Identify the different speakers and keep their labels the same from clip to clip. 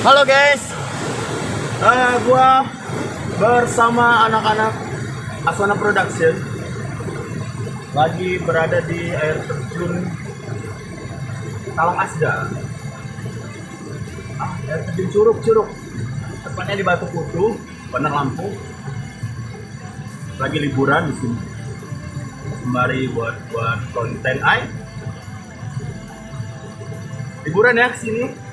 Speaker 1: Halo guys, gua bersama anak-anak Aswana Production lagi berada di air terjun Talang Asda. Air terjun Curug, tepatnya di Batu Kutu, Bandar Lampung. Lagi liburan di sini, sembari buat konten liburan ya kesini.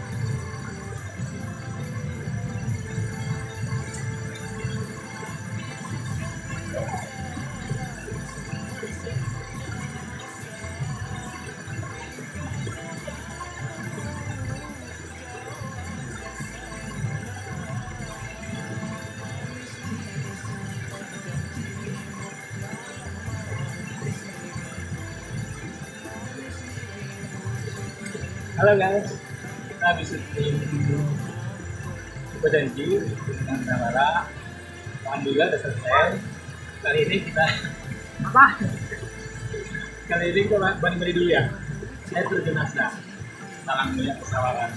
Speaker 1: Halo guys, kita habis syuting berjanji dengan kamera. Alhamdulillah udah selesai. Kali ini kita balik dulu ya. Saya terjun Asda, salam banyak persawaran.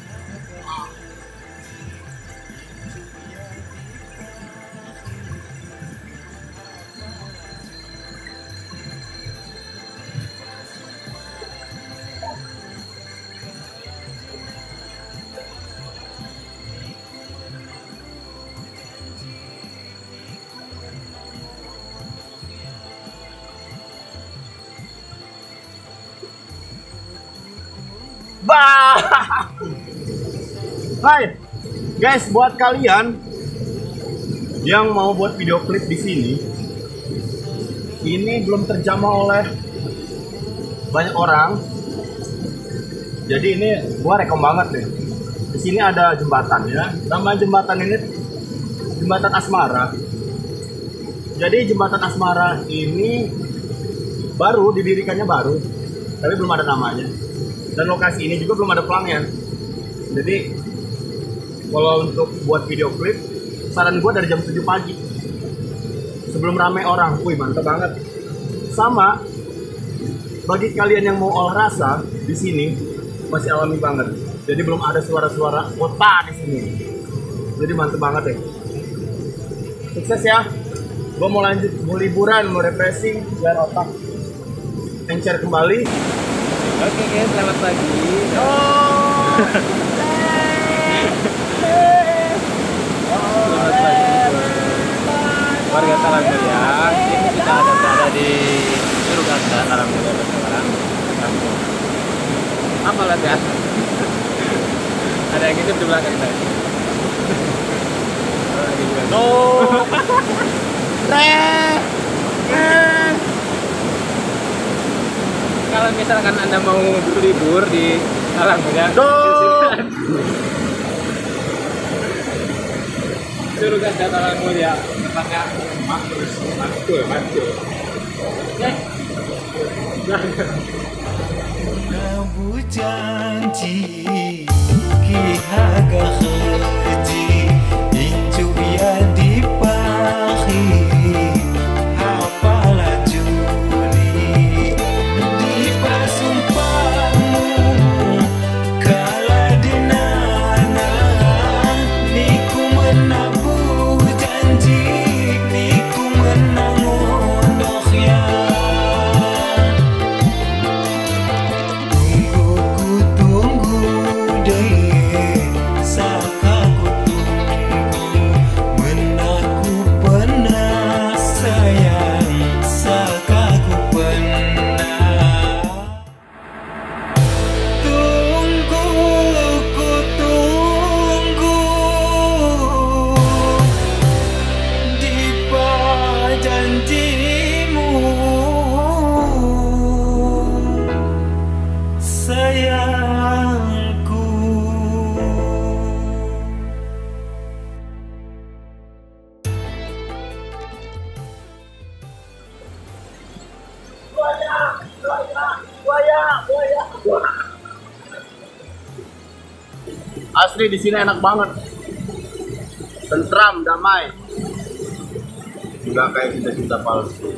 Speaker 1: Hai guys, buat kalian yang mau buat video klip di sini, ini belum terjamah oleh banyak orang. Jadi ini gua rekom banget deh. Di sini ada jembatan ya. Nama jembatan ini Jembatan Asmara. Jadi Jembatan Asmara ini baru didirikannya tapi belum ada namanya. Dan lokasi ini juga belum ada pelangnya. Jadi kalau untuk buat video klip, saran gue dari jam 7 pagi sebelum ramai orang. Wih, mantap banget. Sama bagi kalian yang mau olah rasa, di sini masih alami banget. Jadi belum ada suara-suara kota di sini. Jadi mantap banget deh. Sukses ya. Gue mau lanjut, mau liburan, mau refreshing biar otak encer kembali.
Speaker 2: Oke guys, selamat pagi. Selamat pagi warga Talang Mulia. Ini kita berada di Curug Asda, Talang Mulia sekarang. Apa lah ya? Ada yang hidup di belakang saya. Kalau misalkan Anda mau libur di Talang Mulia, Curug Asda Talang Mulia, tempatnya mantul.
Speaker 3: Nabu janji ki haga khaji inju ya dipahi apalah juli di pasumpamu kala dinana niku menabu janji niku menangun dohya. Tunggu deh, saka ku tunggu, menaku pernah sayang, saka ku pernah. Tunggu, ku tunggu di janjimu, sayangku.
Speaker 1: Buaya. Asli di sini enak banget. Tentram, damai. Juga kayak cinta-cinta palsu.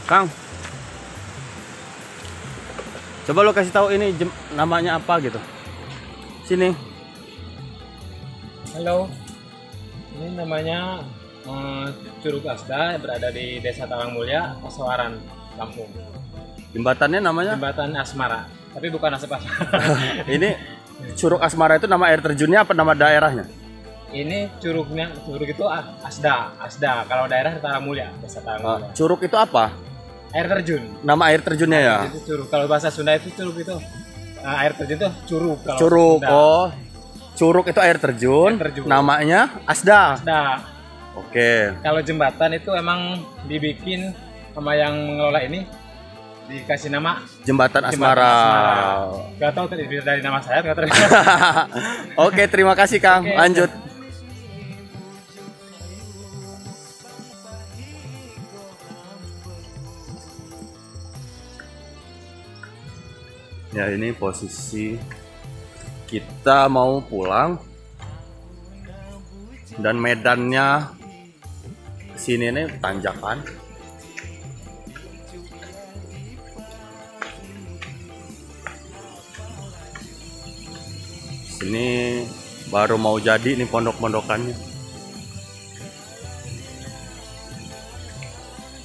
Speaker 1: Kang, coba lo kasih tahu ini namanya apa gitu. Sini.
Speaker 2: Halo, ini namanya Curug Asda, berada di Desa Talang Mulia, Pasawaran, Lampung.
Speaker 1: Jembatannya namanya?
Speaker 2: Jembatan Asmara, tapi bukan asap asmara.
Speaker 1: Ini Curug Asmara itu nama air terjunnya apa nama daerahnya?
Speaker 2: Ini curug itu Asda. Kalau daerah Talang Mulia, Desa Talang Mulia.
Speaker 1: Curug itu apa?
Speaker 2: Air terjun.
Speaker 1: Nama air terjunnya ya?
Speaker 2: Itu curug. Kalau bahasa Sunda itu curug itu air terjun itu curug. Kalau
Speaker 1: Curug.
Speaker 2: Sunda.
Speaker 1: Oh. Curug itu air terjun.
Speaker 2: Air terjun.
Speaker 1: Namanya Asda.
Speaker 2: Asda.
Speaker 1: Oke.
Speaker 2: Kalau jembatan itu emang dibikin sama yang mengelola ini, dikasih nama
Speaker 1: Jembatan Asmara.
Speaker 2: Gak tahu dari nama saya, gak tahu.
Speaker 1: Oke, terima kasih Kang.
Speaker 2: Oke,
Speaker 1: Lanjut. Ya, ini posisi kita mau pulang dan medannya sini nih tanjakan. Sini baru mau jadi nih pondok-pondokannya.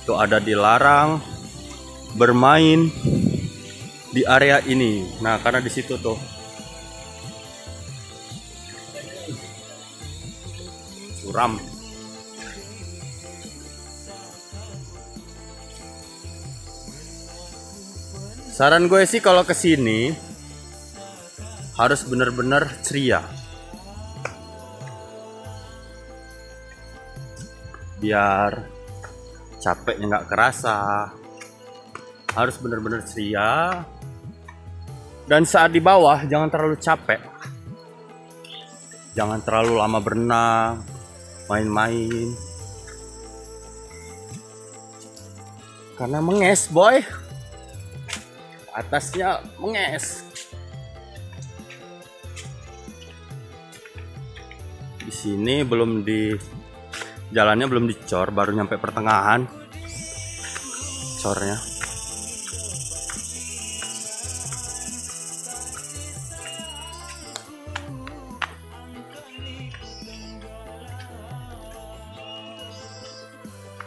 Speaker 1: Tuh ada dilarang bermain di area ini. Nah, karena di situ tuh curam. Saran gue sih kalau kesini harus bener-bener ceria, biar capeknya nggak kerasa. Harus bener-bener ceria. Dan saat di bawah jangan terlalu capek, jangan terlalu lama berenang, main-main, karena menges boy, atasnya menges. Di sini belum jalannya belum dicor, baru nyampe pertengahan cornya.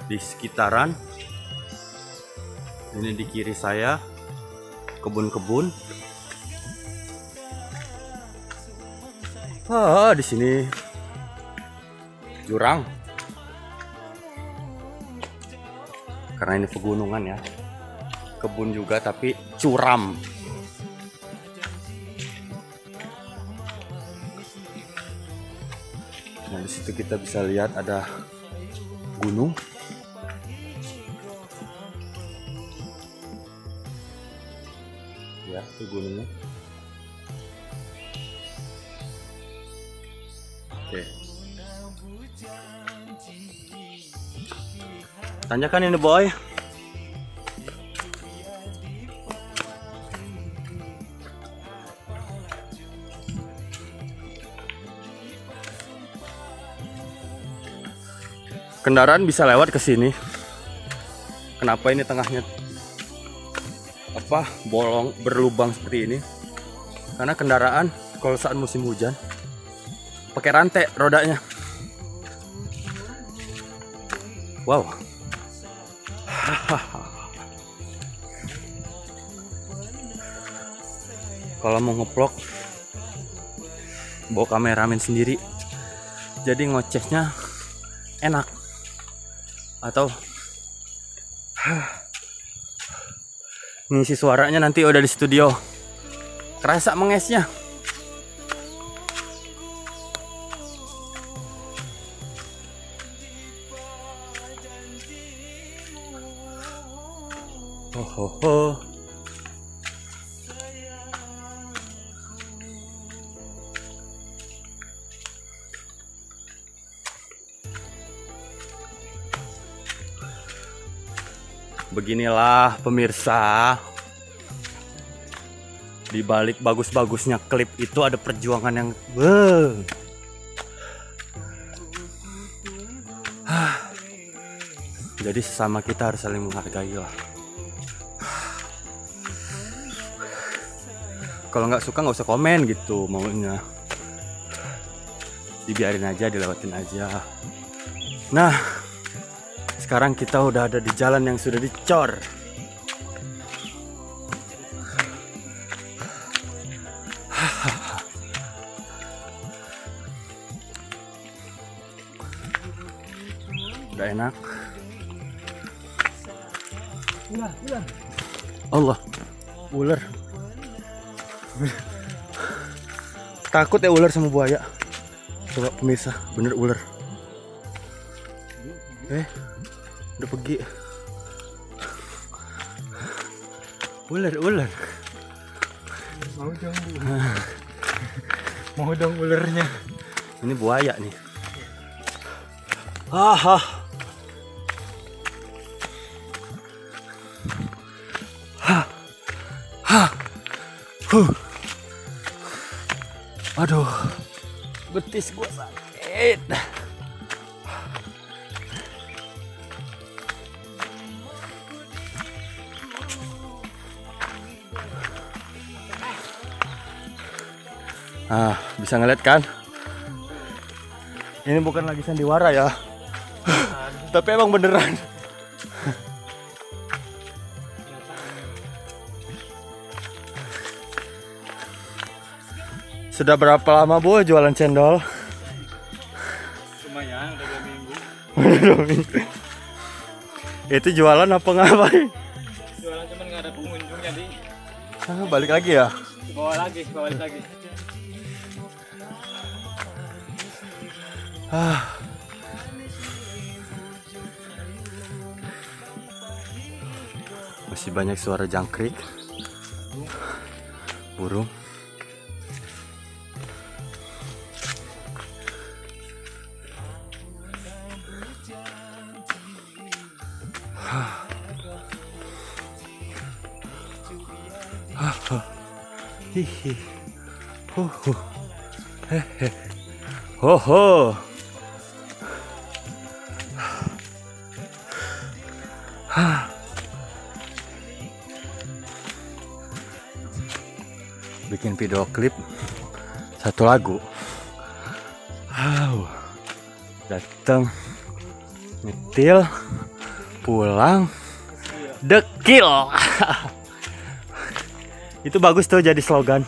Speaker 1: Di sekitaran ini di kiri saya kebun-kebun. Di sini jurang karena ini pegunungan ya. Kebun juga tapi curam. Nah, di situ kita bisa lihat ada gunung. Ya, itu gunungnya. Oke. Tanjakan ini boy. Kendaraan bisa lewat ke sini. Kenapa ini tengahnya bolong, berlubang seperti ini? Karena kendaraan kalau saat musim hujan pakai rantai rodanya. Wow. Kalau mau ngeplok bawa kameramen sendiri, jadi ngocehnya enak. Atau ngisi suaranya nanti udah di studio, kerasa mengesnya. Beginilah pemirsa, di balik bagus-bagusnya klip itu ada perjuangan yang Jadi sesama kita harus saling menghargai lah. Kalau nggak suka nggak usah komen gitu maunya. Dibiarin aja, dilewatin aja. Nah, sekarang kita udah ada di jalan yang sudah dicor. Udah enak. Allah, ular. Takut ya ular sama buaya. Coba pemirsa, bener ular. Udah pergi. Ular.
Speaker 2: Mau dong ulernya.
Speaker 1: Ini buaya nih. Aduh, betis gua sakit. Bisa ngeliat kan? Ini bukan lagi sandiwara ya. Tapi emang beneran. Sudah berapa lama Bu jualan cendol?
Speaker 2: Lumayan, udah 2 minggu.
Speaker 1: Udah 2 minggu. Itu jualan apa ngapain?
Speaker 2: Jualan cuman nggak ada pengunjung jadi.
Speaker 1: Balik lagi ya?
Speaker 2: Balik lagi.
Speaker 1: Masih banyak suara jangkrik, burung. Hihi, hehe, hoho. Bikin video klip 1 lagu. Datang, nyetil, pulang, dekil. Itu bagus tuh jadi slogan.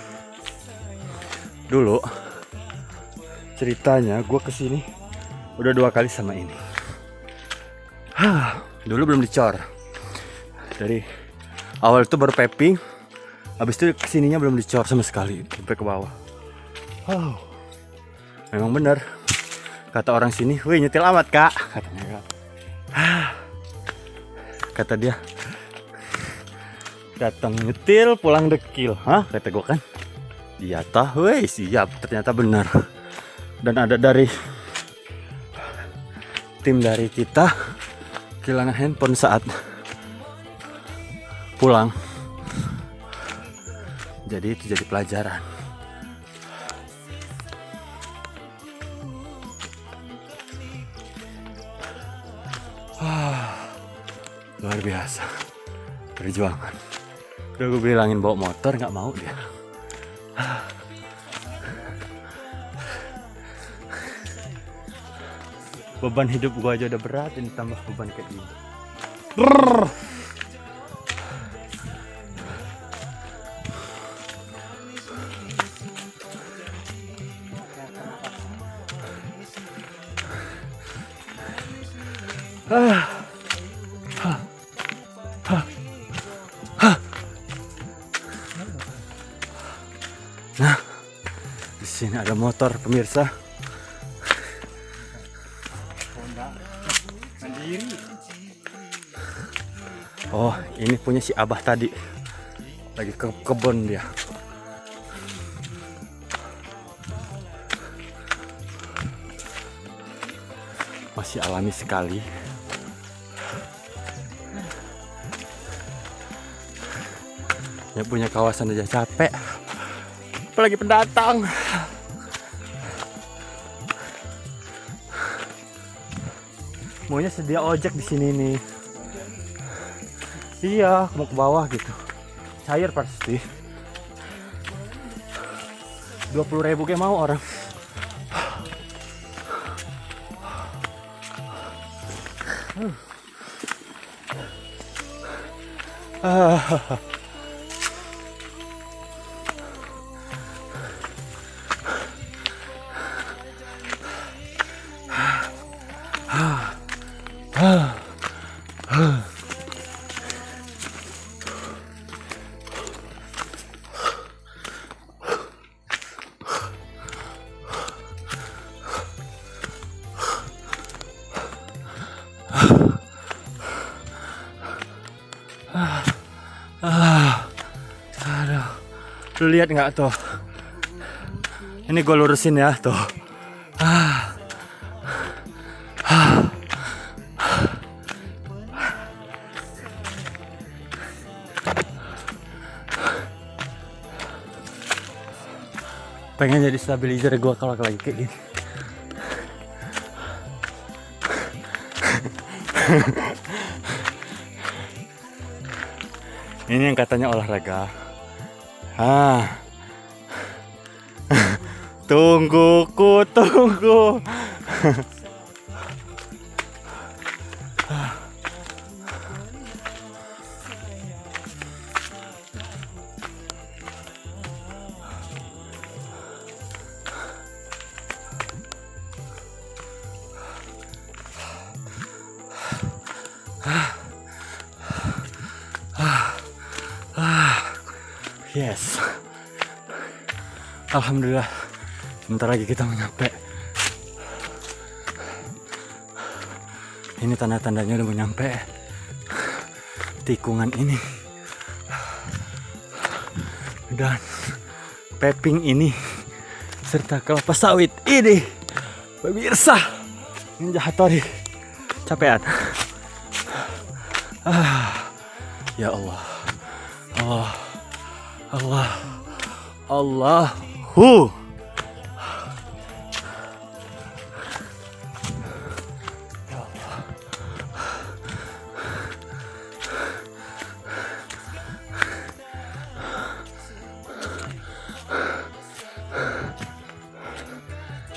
Speaker 1: Dulu ceritanya gue kesini udah 2 kali sama ini. Dulu belum dicor. Dari awal itu baru paving, habis itu kesininya belum dicor sama sekali sampai ke bawah. Memang bener kata orang sini, wih nyetil amat kak, katanya. Kata dia, datang nyetil pulang dekil. Kata gue kan, iya tah, wih siap. Ternyata benar. Dan ada dari tim dari kita kehilangan handphone saat pulang. Jadi itu jadi pelajaran. Luar biasa perjuangan. Udah gue bilangin bawa motor, nggak mau dia. Beban hidup gue aja udah berat, ini tambah beban kayak gini. Nah, di sini ada motor pemirsa. Oh, ini punya si Abah tadi. Lagi ke kebun dia. Masih alami sekali. Ya punya kawasan aja capek. Apalagi pendatang. Maunya sedia ojek di sini nih. Iya, mau ke bawah gitu. Cair pasti. 20.000 kayak mau orang.
Speaker 2: Aduh, lu lihat nggak tuh? Ini gue lurusin ya tuh. Pengen jadi stabilizer gue kalau lagi kayak gini. Ini yang katanya olahraga. Tunggu. Yes. Alhamdulillah. Sebentar lagi kita mau nyampe. Ini tanda-tandanya udah mau nyampe tikungan ini. Dan peping ini serta kelapa sawit ini. Pemirsa, Ninja Hattori capean. Ya Allah. Allahu.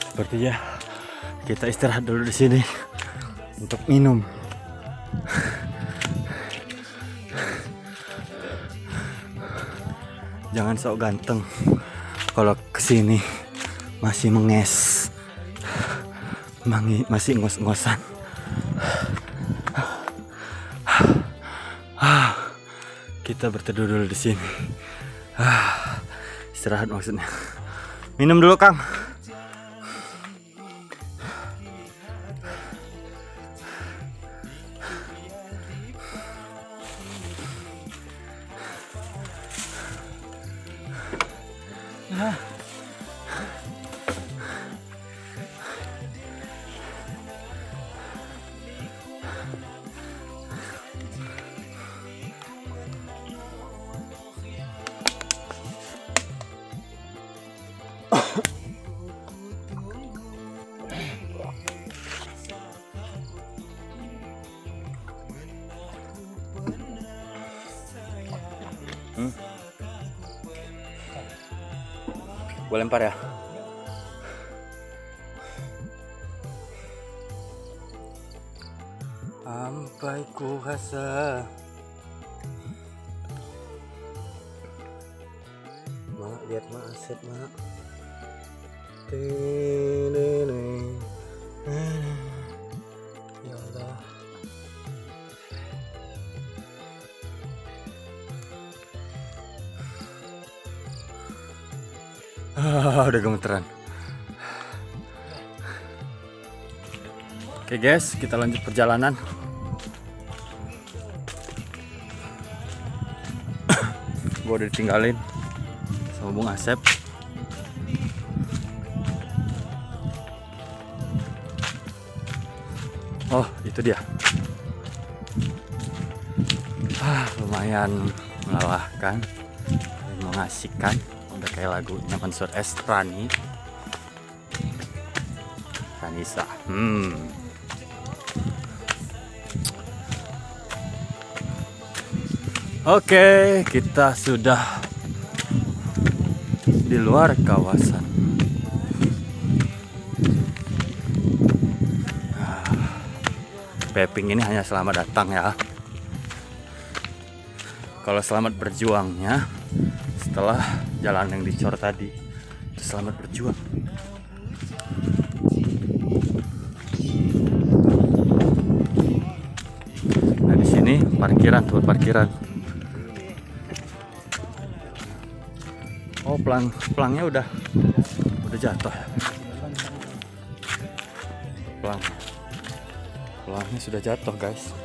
Speaker 2: Sepertinya kita istirahat dulu di sini untuk minum. Jangan sok ganteng kalau kesini masih menges, masih ngos-ngosan. Kita berteduh dulu di sini. Istirahat maksudnya. Minum dulu, Kang. Gue lempar ya. Sampai ku rasa Mak, lihat Mak, aset Mak. Ya Allah. Udah gemeteran. Oke guys, kita lanjut perjalanan. Gue udah ditinggalin sama Bung Asep. Oh, itu dia. Lumayan melelahkan dan mengasihkan. Udah kayak lagunya Mansur S. Ranisa. Oke, kita sudah di luar kawasan. Peping ini hanya selamat datang ya. Kalau selamat berjuangnya setelah jalan yang dicor tadi, itu selamat berjuang. Nah di sini parkiran, tempat parkiran. Oh pelangnya udah jatuh ya. Pelangnya sudah jatuh guys.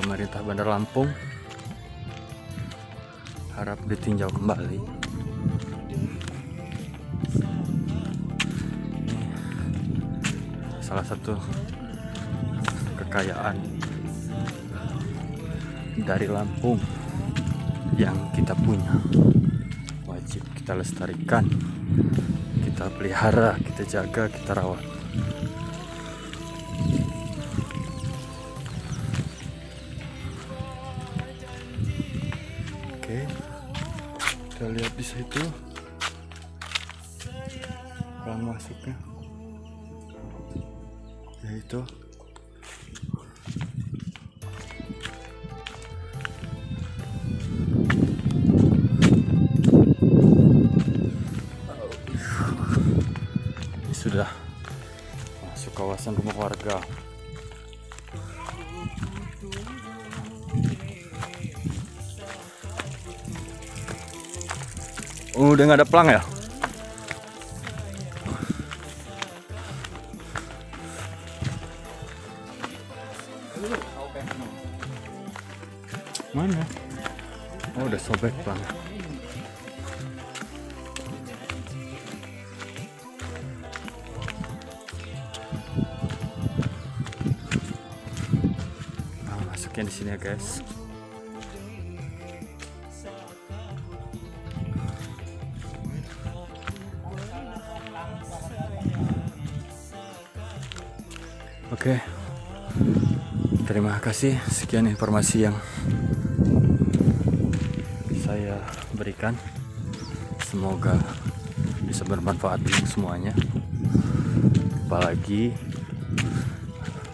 Speaker 2: Pemerintah Bandar Lampung harap ditinjau kembali. Ini salah satu kekayaan dari Lampung yang kita punya, wajib kita lestarikan, kita pelihara, kita jaga, kita rawat. Oke, kita lihat di situ pelan masuknya, yaitu sudah masuk kawasan rumah warga. Udah nggak ada pelang ya? Mana? Oh udah sobek pelang. Masukin di sini ya guys. Oke, terima kasih. Sekian informasi yang saya berikan. Semoga bisa bermanfaat untuk semuanya. Apalagi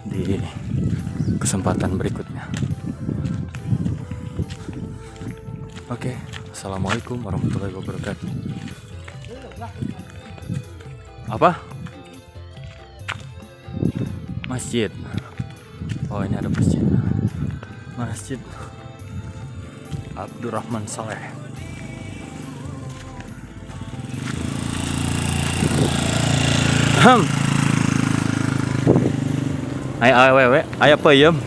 Speaker 2: di kesempatan berikutnya. Oke, assalamualaikum warahmatullahi wabarakatuh. Apa? Masjid. Oh ini ada masjid. Masjid Abdurrahman Saleh. Aya peyem.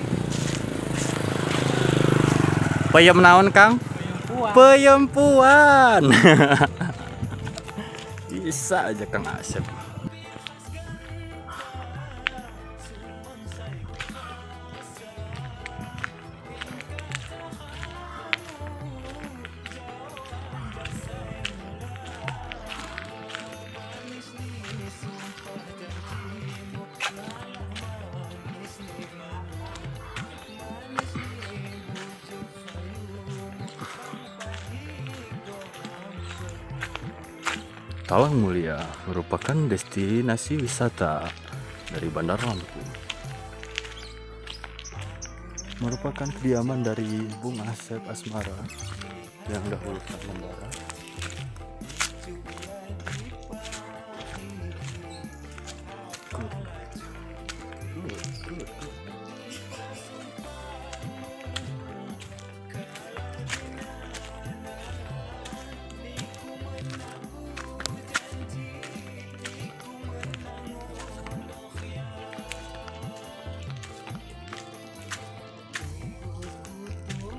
Speaker 2: Peyem naon Kang? Peyem puan. Bisa aja Kang Asep. Talang Mulia merupakan destinasi wisata dari Bandar Lampung. Merupakan kediaman dari Bung Asep Asmara yang dahulu pernah membara.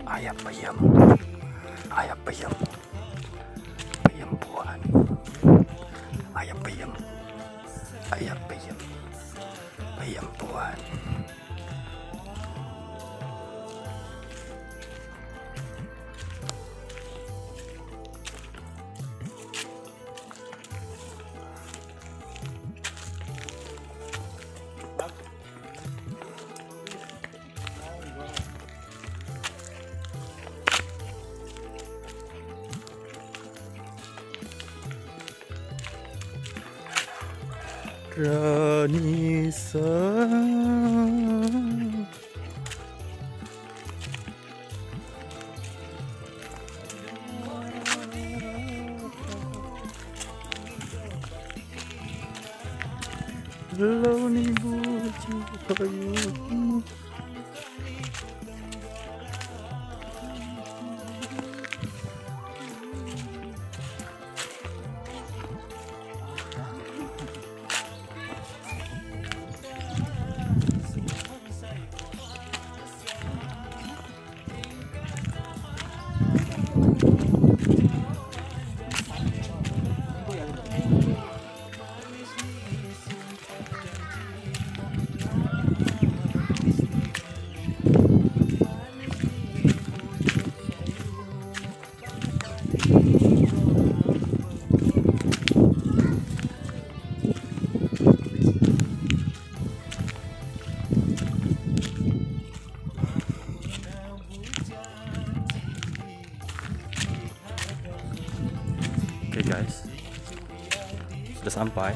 Speaker 2: Ayam peyem, ayam peyem, peyem puan, ayam peyem, ayam peyem, peyem puan. Ranisa. Lawan ibu cipayu. Oke guys, sudah sampai.